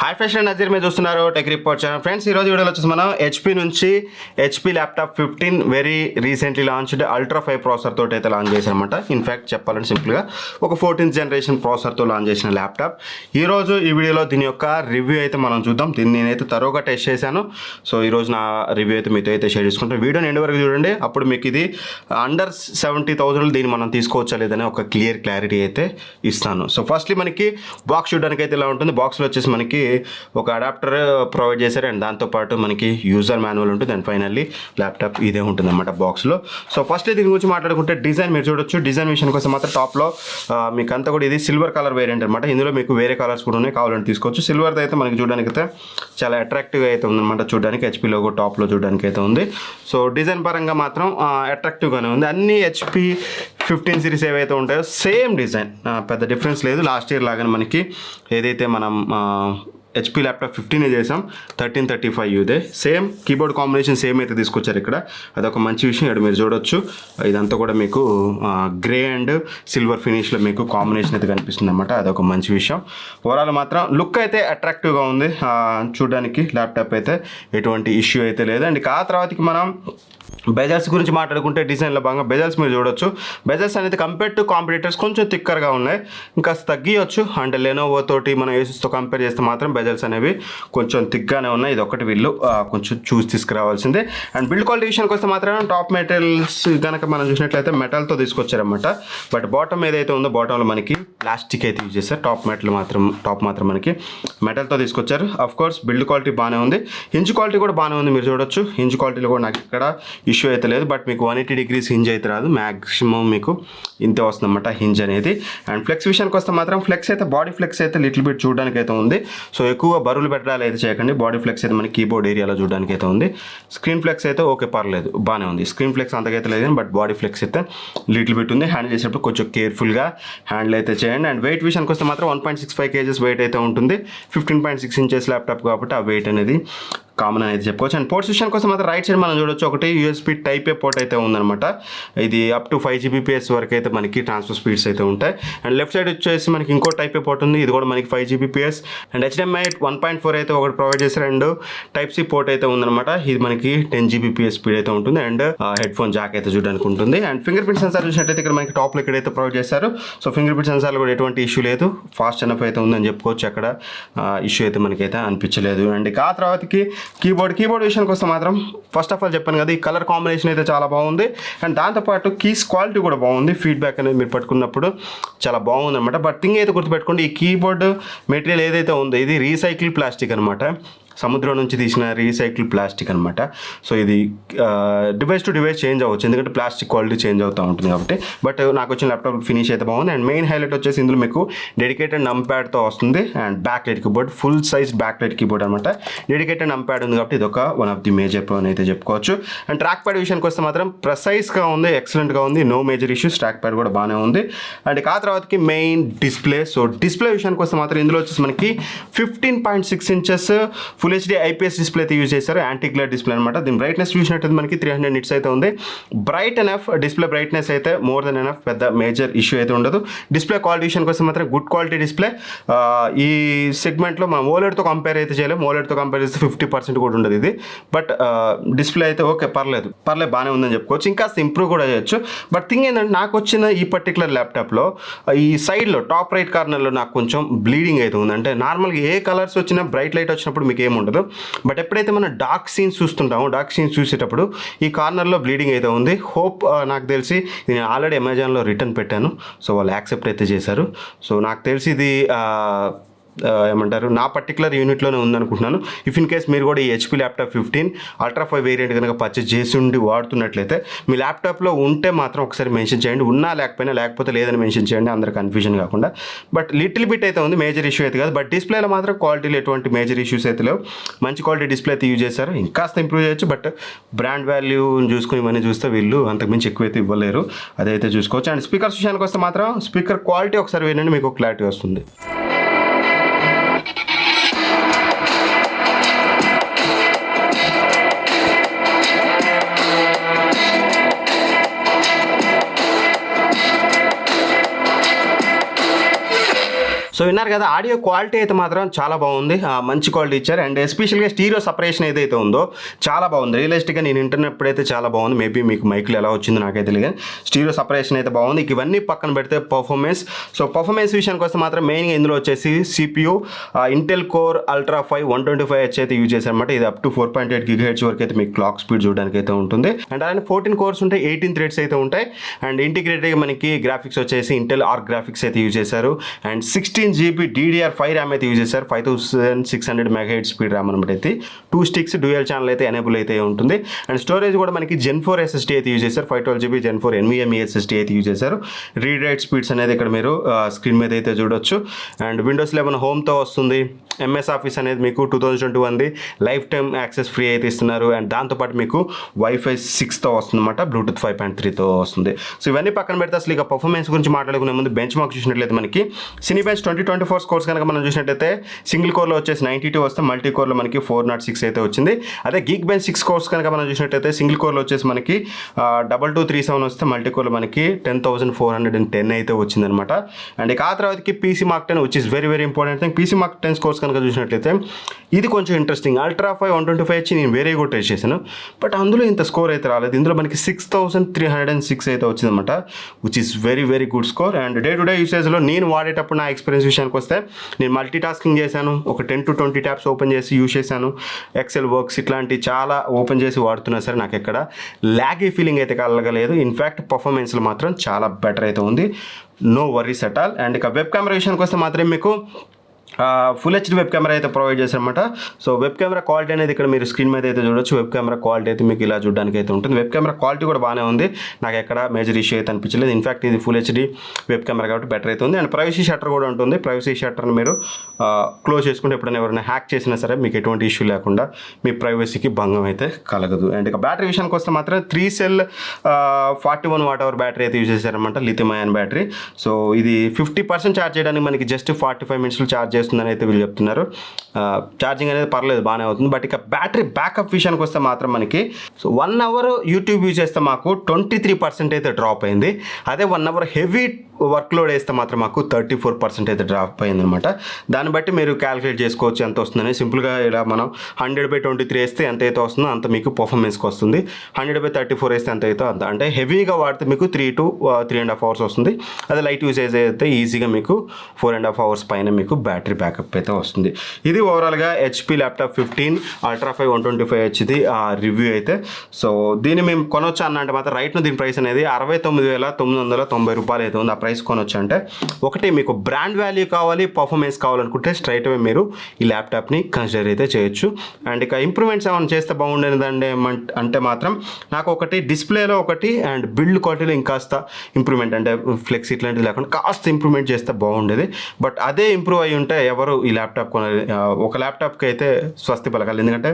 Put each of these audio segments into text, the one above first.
Hi friends, Nazir మీరు చూస్తున్నారు tech report channel. Friends, ఈ రోజు వీడియోలో వచ్చేసి మనం హెచ్పి నుంచి HP laptop 15 very recently launched ultra 5 processor తోటి అయితే లాంచ్ చేశారనమాట. ఇన్ఫ్యాక్ట్ చెప్పాలంటే సింపుల్గా ఒక 14th జనరేషన్ ప్రాసెసర్తో లాంచ్ చేసిన ల్యాప్టాప్. ఈరోజు ఈ వీడియోలో దీని యొక్క రివ్యూ అయితే మనం చూద్దాం. దీన్ని నేనైతే తరోగా టెస్ట్ చేశాను. సో ఈరోజు నా రివ్యూ అయితే మీతో అయితే షేర్ చేసుకుంటాను. వీడియోని ఎండ్ వరకు చూడండి, అప్పుడు మీకు ఇది అండర్ 70,000 దీన్ని మనం తీసుకోవచ్చా లేదని ఒక క్లారిటీ అయితే ఇస్తాను. సో ఫస్ట్లీ మనకి బాక్స్ చూడడానికి అయితే ఇలా ఉంటుంది. బాక్స్లో వచ్చేసి మనకి ఒక అడాప్టర్ ప్రొవైడ్ చేశారు అండ్ దాంతోపాటు మనకి యూజర్ మాన్యువల్ ఉంటుంది అండ్ ఫైనల్లీ ల్యాప్టాప్ ఇదే ఉంటుంది అన్నమాట బాక్స్లో. సో ఫస్ట్ దీని గురించి మాట్లాడుకుంటే డిజైన్ మీరు చూడొచ్చు. డిజైన్ విషయం కోసం మాత్రం టాప్లో మీకు అంతా కూడా ఇది సిల్వర్ కలర్ వేరియంట్ అనమాట. ఇందులో మీకు వేరే కలర్స్ కూడా ఉన్నాయి, కావాలంటే తీసుకోవచ్చు. సిల్వర్ది అయితే మనకి చూడడానికి అయితే చాలా అట్రాక్టివ్గా అయితే ఉందన్నమాట. చూడడానికి హెచ్పి లోగో టాప్లో చూడడానికి అయితే ఉంది. సో డిజైన్ పరంగా మాత్రం అట్రాక్టివ్గానే ఉంది. అన్ని హెచ్పి 15 సిరీస్ ఏవైతే ఉంటాయో సేమ్ డిజైన్, పెద్ద డిఫరెన్స్ లేదు. లాస్ట్ ఇయర్ లాగానే మనకి ఏదైతే మనం హెచ్పి ల్యాప్టాప్ 15 చేసాం, 1335 యూదే సేమ్ కీబోర్డ్ కాంబినేషన్ సేమ్ అయితే తీసుకొచ్చారు ఇక్కడ. అదొక మంచి విషయం. ఇక్కడ మీరు చూడొచ్చు, ఇదంతా కూడా మీకు గ్రే అండ్ సిల్వర్ ఫినిష్లో మీకు కాంబినేషన్ అయితే కనిపిస్తుంది అనమాట. అదొక మంచి విషయం. ఓవరాల్ మాత్రం లుక్ అయితే అట్రాక్టివ్గా ఉంది చూడడానికి. ల్యాప్టాప్ అయితే ఎటువంటి ఇష్యూ అయితే లేదు. అండ్ ఆ తర్వాతకి మనం బెజల్స్ గురించి మాట్లాడుకుంటే డిజైన్లో భాగంగా బెజల్స్ మీరు చూడొచ్చు. బెజల్స్ అనేది కంపేర్ టు కాంపిటీటర్స్ కొంచెం థిక్కర్గా ఉన్నాయి, ఇంకా తగ్గియొచ్చు. అంటే లెనోవో తోటి మనం ఏసూస్తో కంపేర్ చేస్తే మాత్రం బెజల్స్ అనేవి కొంచెం థిక్గానే ఉన్నాయి. ఇది ఒకటి వీళ్ళు కొంచెం చూసి తీసుకురావాల్సిందే. అండ్ బిల్డ్ క్వాలిటీ విషయానికి వస్తే మాత్రం టాప్ మెటీరియల్స్ కనుక మనం చూసినట్లయితే మెటల్తో తీసుకొచ్చారన్నమాట. బట్ బాటమ్ ఏదైతే ఉందో బాటంలో మనకి ప్లాస్టిక్ అయితే యూజ్ చేస్తారు. టాప్ మాత్రం మనకి మెటల్తో తీసుకొచ్చారు. అఫ్ కోర్స్ బిల్డ్ క్వాలిటీ బాగానే ఉంది, హింజ్ క్వాలిటీ కూడా బాగానే ఉంది. మీరు చూడొచ్చు హింజ్ క్వాలిటీలో కూడా నాకు ఇక్కడ ఇష్యూ అయితే లేదు. బట్ మీకు 180 degrees హింజ్ అయితే రాదు, మ్యాక్సిమం మీకు ఇంతే వస్తుందన్నమాట హింజ్ అనేది. అండ్ ఫ్లెక్స్ విషయానికి వస్తే మాత్రం ఫ్లెక్స్ అయితే బాడీ ఫ్లెక్స్ అయితే లిటిల్ బిట్ చూడడానికి అయితే ఉంది. సో ఎక్కువ బరువులు పెట్టడాలు అయితే చేయకండి. బాడీ ఫ్లెక్స్ అయితే మనకి కీబోర్డ్ ఏరియాలో చూడడానికి అయితే ఉంది. స్క్రీన్ ఫ్లెక్స్ అయితే ఓకే, పర్లేదు, బాగానే ఉంది. స్క్రీన్ ఫ్లెక్స్ అంతకైతే లేదు, బట్ బాడీ ఫ్లెక్స్ అయితే లిటిల్ బిట్ ఉంది. హ్యాండిల్ చేసేటప్పుడు కొంచెం కేర్ఫుల్గా హ్యాండిల్ అయితే చేయండి. అండ్ వెయిట్ విషయానికి వస్తే మాత్రం 1.65 kgs వెయిట్ అయితే ఉంటుంది. 15.6 inches ల్యాప్టాప్ కాబట్టి ఆ వెయిట్ అనేది కామన్ అనేది చెప్పుకోవచ్చు. అండ్ పోర్ట్స్ విషయానికి కోసం మాత్రం రైట్ సైడ్ మనం చూడొచ్చు, ఒకటి యూఎస్బీ టైప్ ఏ పోర్ట్ అయితే ఉందన్నమాట. ఇది అప్ టు 5 Gbps వరకు అయితే మనకి ట్రాన్స్ఫర్ స్పీడ్స్ అయితే ఉంటాయి. అండ్ లెఫ్ట్ సైడ్ వచ్చేసి మనకి ఇంకో టైప్ ఏ పోర్ట్ ఉంది, ఇది కూడా మనకి 5 Gbps. అండ్ HDMI 1.4 అయితే ఒకటి ప్రొవైడ్ చేశారు. అండ్ టైప్ సి పోర్ట్ అయితే ఉందన్నమాట. ఇది మనకి 10 Gbps స్పీడ్ అయితే ఉంటుంది. అండ్ హెడ్ ఫోన్ జాక్ అయితే చూడడానికి ఉంటుంది. అండ్ ఫింగర్ ప్రింట్ సెన్సార్ చూసినట్టయితే ఇక్కడ మనకి టాప్లో ఇక్కడైతే ప్రొవైడ్ చేశారు. సో ఫింగర్ ప్రింట్ సెన్సార్లో కూడా ఎటువంటి ఇష్యూ లేదు, ఫాస్ట్ ఎనఫ్ అయితే ఉందని చెప్పుకోవచ్చు. అక్కడ ఇష్యూ అయితే మనకైతే అనిపించలేదు. అండ్ ఆ తర్వాతకి కీబోర్డ్ విషయానికి వస్తే మాత్రం ఫస్ట్ ఆఫ్ ఆల్ చెప్పాను కదా, ఈ కలర్ కాంబినేషన్ అయితే చాలా బాగుంది. అండ్ దాంతోపాటు కీస్ క్వాలిటీ కూడా బాగుంది. ఫీడ్బ్యాక్ అనేది మీరు పట్టుకున్నప్పుడు చాలా బాగుంది అనమాట. బట్ థింగ్ అయితే గుర్తుపెట్టుకోండి, ఈ కీబోర్డ్ మెటీరియల్ ఏదైతే ఉందో ఇది రీసైకిల్ ప్లాస్టిక్ అనమాట. సముద్రం నుంచి తీసిన రీసైకిల్ ప్లాస్టిక్ అనమాట. సో ఇది డివైస్ టు డివైస్ చేంజ్ అవ్వచ్చు, ఎందుకంటే ప్లాస్టిక్ క్వాలిటీ చేంజ్ అవుతూ ఉంటుంది కాబట్టి. బట్ నాకు వచ్చిన ల్యాప్టాప్ ఫినిష్ అయితే బాగుంది. అండ్ మెయిన్ హైలైట్ వచ్చేసి ఇందులో మీకు డెడికేటెడ్ నంప్యాడ్తో వస్తుంది. And back light keyboard, full size back light keyboard అనమాట. డెడికేటెడ్ నంప్యాడ్ ఉంది కాబట్టి ఇది ఒక one of the major point అయితే చెప్పుకోవచ్చు. అండ్ ట్రాక్ ప్యాడ్ విషయానికి వస్తే మాత్రం ప్రెసైజ్గా ఉంది, ఎక్సలెంట్గా ఉంది, no major issues. Track కూడా బాగానే ఉంది. అండ్ ఆ తర్వాతకి మెయిన్ డిస్ప్లే. సో డిస్ప్లే విషయానికి వస్తే మాత్రం ఇందులో వచ్చేసి మనకి 15.6 inches full HD IPS display అయితే యూజ్ చేశారు. యాంటీ గ్లేర్ డిస్ప్లే అనమాట. దీని బ్రైట్నెస్ చూసినట్టు మనకి 300 nits అయితే ఉంది. బ్రైట్ ఎనఫ్ డిస్ప్లే, బ్రైట్నెస్ అయితే మోర్ దెన్ ఎనఫ్, పెద్ద మేజర్ ఇష్యూ అయితే ఉండదు. డిస్ప్లే క్వాలిటీ విషయానికి వస్తే మాత్రం గుడ్ క్వాలిటీ డిస్ప్లే. ఈ సెగ్మెంట్లో మనం ఓలెడ్తో కంపేర్ అయితే చేయలేము. ఓలెడ్తో కంపేర్ చేస్తే 50% కూడా ఉండదు ఇది. బట్ డిస్ప్లే అయితే ఓకే, పర్లేదు బాగానే ఉందని చెప్పుకోవచ్చు. ఇంకా ఇంప్రూవ్ కూడా చేయొచ్చు. బట్ థింగ్ ఏంటంటే నాకు వచ్చిన ఈ పర్టికులర్ ల్యాప్టాప్లో ఈ సైడ్లో టాప్ రైట్ కార్నర్లో నాకు కొంచెం బ్లీడింగ్ అయితే ఉంది. అంటే నార్మల్గా ఏ కలర్స్ వచ్చినా బ్రైట్ లైట్ వచ్చినప్పుడు మీకు ఏముండదు. బట్ ఎప్పుడైతే మనం డార్క్ సీన్స్ చూస్తుంటామో, డార్క్ సీన్స్ చూసేటప్పుడు ఈ కార్నర్లో బ్లీడింగ్ అయితే ఉంది. హోప్ నాకు తెలిసి నేను ఆల్రెడీ అమెజాన్లో రిటర్న్ పెట్టాను. సో వాళ్ళు యాక్సెప్ట్ అయితే చేశారు. సో నాకు తెలిసి ఇది ఏమంటారు నా పర్టికులర్ యూనిట్లోనే ఉందనుకుంటున్నాను. ఇఫ్ ఇన్ కేస్ మీరు కూడా ఈ హెచ్పి ల్యాప్టాప్ 15 అల్ట్రా 5 వేరియంట్ కనుక పర్చేస్ చేసి ఉండి వాడుతున్నట్లయితే మీ ల్యాప్టాప్లో ఉంటే మాత్రం ఒకసారి మెన్షన్ చేయండి. ఉన్నా లేకపోతే లేదని మెన్షన్ చేయండి, అందరు కన్ఫ్యూజన్ కాకుండా. బట్ లిటిల్ బిట్ అయితే ఉంది, మేజర్ ఇష్యూ అయితే కాదు. బట్ డిస్ప్లేలో మాత్రం క్వాలిటీలో ఎటువంటి మేజర్ ఇష్యూస్ అయితే లేవు. మంచి క్వాలిటీ డిస్ప్లే అయితే యూజ్ చేశారు. ఇంకాస్త ఇంప్రూవ్ చేయొచ్చు. బట్ బ్రాండ్ వాల్యూ చూసుకుని ఇవన్నీ చూస్తే వీళ్ళు అంతకుమించి ఎక్కువైతే ఇవ్వలేరు, అదైతే చూసుకోవచ్చు. అండ్ స్పీకర్స్ విషయానికి వస్తే మాత్రం స్పీకర్ క్వాలిటీ ఒకసారి వినండి, మీకు క్లారిటీ వస్తుంది. సో విన్నారు కదా, ఆడియో క్వాలిటీ అయితే మాత్రం చాలా బాగుంది, మంచి క్వాలిటీ ఇచ్చారు. అండ్ ఎస్పెషల్గా స్టీరియో సపరేషన్ ఏదైతే ఉందో చాలా బాగుంది. రియలిస్టిక్గా నేను వింటున్నప్పుడైతే చాలా బాగుంది. మేబీ మీకు మైక్లో ఎలా వచ్చిందో నాకైతే తెలియదు, స్టీరియో సపరేషన్ అయితే బాగుంది. ఇవన్నీ పక్కన పెడితే పర్ఫార్మెన్స్, సో పర్ఫార్మెన్స్ విషయానికి వస్తే మాత్రం మెయిన్గా ఇందులో వచ్చేసి CPU Intel core ultra 5 125H అయితే యూజ్ చేశారనమాట. ఇది అప్ టు 4.8 GHz వరకు అయితే మీకు క్లాక్ స్పీడ్ చూడడానికి అయితే ఉంటుంది. అండ్ అలానే 14 కోర్స్ ఉంటాయి, 18 థ్రెడ్స్ అయితే ఉంటాయి. అండ్ ఇంటిగ్రేటెడ్గా మనకి గ్రాఫిక్స్ వచ్చేసి ఇంటెల్ ఆర్క్ గ్రాఫిక్స్ అయితే యూజ్ చేశారు. అండ్ 16GB DDR5 ర్యామ్ అయితే యూజ్ చేశారు. 5600 MHz స్పీడ్ ర్యామ్ అనమాట. అయితే 2 స్టిక్స్ డ్యూయల్ ఛానల్ అయితే ఎనేబుల్ అయితే ఉంటుంది. అండ్ స్టోరేజ్ కూడా మనకి Gen 4 SSD అయితే యూజ్ చేశారు. 512GB Gen 4 NVMe SSD అయితే యూజ్ చేశారు. రీడ్ రైట్ స్పీడ్స్ అనేది ఇక్కడ మీరు స్క్రీన్ మీద అయితే చూడొచ్చు. అండ్ Windows 11 హోమ్తో వస్తుంది. MS ఆఫీస్ అనేది మీకు 2021 లైఫ్ టైమ్ యాక్సెస్ ఫ్రీ అయితే ఇస్తున్నారు. అండ్ దాంతోపాటు మీకు Wi-Fi 6తో వస్తుంది అనమాట, Bluetooth 5.3తో వస్తుంది. సో ఇవన్నీ పక్కన పెడితే అసలు ఇక పర్ఫార్మెన్స్ గురించి మాట్లాడుకునే ముందు బెంచ్ మార్క్ చూసినట్లయితే మనకి Cinebench 2024 స్కోర్స్ కనుక మనం చూసినట్లయితే సింగిల్ కోర్లో వచ్చేసి 92 వస్తే, మల్టీ కోర్లో మనకి 406 అయితే వచ్చింది. అదే Geekbench 6 స్కోర్స్ కనుక మనం చూసినట్లయితే సింగిల్ కోర్లో వచ్చేసి మనకి 2237 వస్తే, మల్టీ కోర్లో మనకి 10,410 అయితే వచ్చిందనమాట. అండ్ ఇక ఆ తర్వాతకి PC Mark 10 which is very very important thing. PC Mark 10 scores కనుక చూసినట్లయితే ఇది కొంచెం ఇంట్రెస్టింగ్. అల్ట్రా 5 125H నేను వేరే కూడా టెస్ట్ చేశాను, బట్ అందులో ఇంత స్కోర్ అయితే రాలేదు. ఇందులో మనకి 6306 అయితే వచ్చిందనమాట, which is very very good score. And day to day యూసేజ్లో నేను వాడేటప్పుడు నా ఎక్స్పీరియన్స్ విషయానికి వస్తే నేను మల్టీ టాస్కింగ్ చేశాను, ఒక 10 to 20 ట్యాబ్స్ ఓపెన్ చేసి యూజ్ చేశాను. ఎక్సెల్ వర్క్స్ ఇట్లాంటి చాలా ఓపెన్ చేసి వాడుతున్నా సరే నాకు ఎక్కడ ల్యాగీ ఫీలింగ్ అయితే కలగలేదు. ఇన్ఫ్యాక్ట్ పర్ఫార్మెన్స్లో మాత్రం చాలా బెటర్ అయితే ఉంది, no worries at all. And ఇక వెబ్ కెమెరా విషయానికి వస్తే మాత్రం మీకు ఫుల్ హెచ్డి వెబ్ కెమెరా అయితే ప్రొవైడ్ చేశారనమాట. సో వెబ్ కెమెరా క్వాలిటీ అనేది ఇక్కడ మీరు స్క్రీన్ మీద అయితే చూడొచ్చు. వెబ్ కెమెరా క్వాలిటీ అయితే మీకు ఇలా చూడడానికి అయితే ఉంటుంది. వెబ్ కెమెరా క్వాలిటీ కూడా బాగానే ఉంది, నాకు ఎక్కడ మేజర్ ఇష్యూ అయితే అనిపించలేదు. ఇన్ఫాక్ట్ ఇది ఫుల్ హెచ్డి వెబ్ కెమెరా కాబట్టి బెటర్ అయితే ఉంది. అండ్ ప్రైవసీ షట్టర్ కూడా ఉంటుంది. ప్రైవసీ షట్టర్ని మీరు క్లోజ్ చేసుకుంటే ఎప్పుడైనా ఎవరైనా హ్యాక్ చేసినా సరే మీకు ఎటువంటి ఇష్యూ లేకుండా మీ ప్రైవసీకి భంగం అయితే కలగదు. అండ్ ఇక బ్యాటరీ విషయానికి వస్తే మాత్రం 3 సెల్ 41 Wh బ్యాటరీ అయితే యూజ్ చేశారనమాట, లిథియం అయాన్ బ్యాటరీ. సో ఇది 50% ఛార్జ్ చేయడానికి మనకి జస్ట్ 45 మినిట్స్లో ఛార్జ్ చేస్తుందని అయితే వీళ్ళు చెప్తున్నారు. ఛార్జింగ్ అనేది పర్లేదు, బాగానే అవుతుంది. బట్ ఇక బ్యాటరీ బ్యాకప్ విషయానికి వస్తే మాత్రం మనకి 1 అవర్ యూట్యూబ్ యూజ్ చేస్తే మాకు 23% అయితే డ్రాప్ అయింది. అదే 1 అవర్ హెవీ వర్క్ లోడ్ వేస్తే మాత్రం మాకు 34% అయితే డ్రాప్ అయింది అనమాట. దాన్ని బట్టి మీరు క్యాలిక్యులేట్ చేసుకోవచ్చు ఎంత వస్తుందని. సింపుల్గా ఇలా మనం 100/23 వేస్తే ఎంత అయితే వస్తుందో అంత మీకు పర్ఫార్మెన్స్కి వస్తుంది. 100/34 వేస్తే ఎంత అయితే అంత, అంటే హెవీగా వాడితే మీకు 3 to 3.5 hours వస్తుంది. అదే లైట్ యూసేజ్ అయితే ఈజీగా మీకు 4.5 hours పైన మీకు బ్యాటరీ బ్యాకప్ అయితే వస్తుంది. ఇది ఓవరాల్గా HP ల్యాప్టాప్ 15 అల్ట్రా 5 125Hది రివ్యూ అయితే. సో దీన్ని మేము కొనొచ్చా అన్న అంటే మాత్రం రైట్ దీని ప్రైస్ అనేది 69,990 రూపాయలు అయితే ఉంది. ఆ ప్రైస్ కొనొచ్చు అంటే ఒకటి మీకు బ్రాండ్ వాల్యూ కావాలి, పర్ఫార్మెన్స్ కావాలనుకుంటే స్ట్రైట్ అవే మీరు ఈ ల్యాప్టాప్ని కన్సిడర్ అయితే చేయొచ్చు. అండ్ ఇక ఇంప్రూవ్మెంట్స్ ఏమైనా చేస్తే బాగుండేదండి అంటే మాత్రం నాకు ఒకటి డిస్ప్లేలో ఒకటి అండ్ బిల్డ్ క్వాలిటీలో ఇంకాస్త ఇంప్రూవ్మెంట్, అంటే ఫ్లెక్స్ ఇట్లాంటిది లేకుండా కాస్త ఇంప్రూవ్మెంట్ చేస్తే బాగుండేది. బట్ అదే ఇంప్రూవ్ అయ్యి ఉంటే ఎవరు ఈ ల్యాప్టాప్ కొనాలి, ఒక ల్యాప్టాప్కి అయితే స్వస్తి పలకాలి. ఎందుకంటే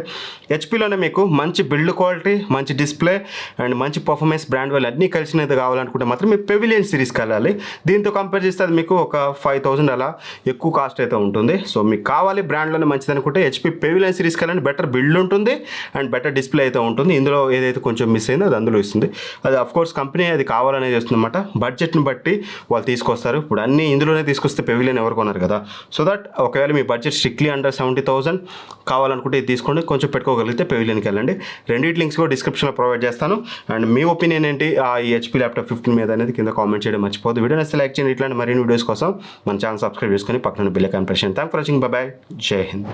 హెచ్పీలోనే మీకు మంచి బిల్డ్ క్వాలిటీ, మంచి డిస్ప్లే అండ్ మంచి పర్ఫార్మెన్స్, బ్రాండ్ వాల్యూ అన్నీ కలిసినది కావాలనుకుంటే మాత్రం మీరు పెవిలియన్ సిరీస్కి వెళ్ళాలి. దీంతో కంపేర్ చేస్తే అది మీకు ఒక 5,000 అలా ఎక్కువ కాస్ట్ అయితే ఉంటుంది. సో మీకు కావాలి బ్రాండ్లోనే మంచిది అనుకుంటే HP పెవిలియన్ సిరీస్కి వెళ్ళండి. బెటర్ బిల్డ్ ఉంటుంది అండ్ బెటర్ డిస్ప్లే అయితే ఉంటుంది. ఇందులో ఏదైతే కొంచెం మిస్ అయిందో అది అందులో ఇస్తుంది. అది అఫ్కోర్స్ కంపెనీ అది కావాలనే చేస్తుంది అనమాట. బడ్జెట్ని బట్టి వాళ్ళు తీసుకొస్తారు. ఇప్పుడు అన్నీ ఇందులోనే తీసుకొస్తే పెవిలియన్ ఎవరు కొన్నారు కదా. సో దట్ ఒకవేళ మీ బడ్జెట్ స్ట్రిక్ట్లీ అండర్ 70,000 కావాలనుకుంటే ఇది తీసుకోండి, కొంచెం పెట్టుకోగలిగితే పెవిలియన్కి వెళ్ళండి. రెండింటి లింక్స్ కూడా డిస్క్రిప్షన్లో ప్రొవైడ్ చేస్తాను. అండ్ మీ ఒపీనియన్ ఏంటి ఈ HP ల్యాప్టాప్ 15 మీద అనేది కింద కామెంట్ చేయడం మర్చిపోదు. వీడియో నచ్చితే లైక్ చేయండి. ఇట్లాంటి మరిన్ని వీడియోస్ కోసం మన ఛానల్ సబ్స్క్రైబ్ చేసుకొని పక్కన బెల్ ఐకాన్ ప్రెస్ చేయండి. Thanks for watching. By by. జై హింద్.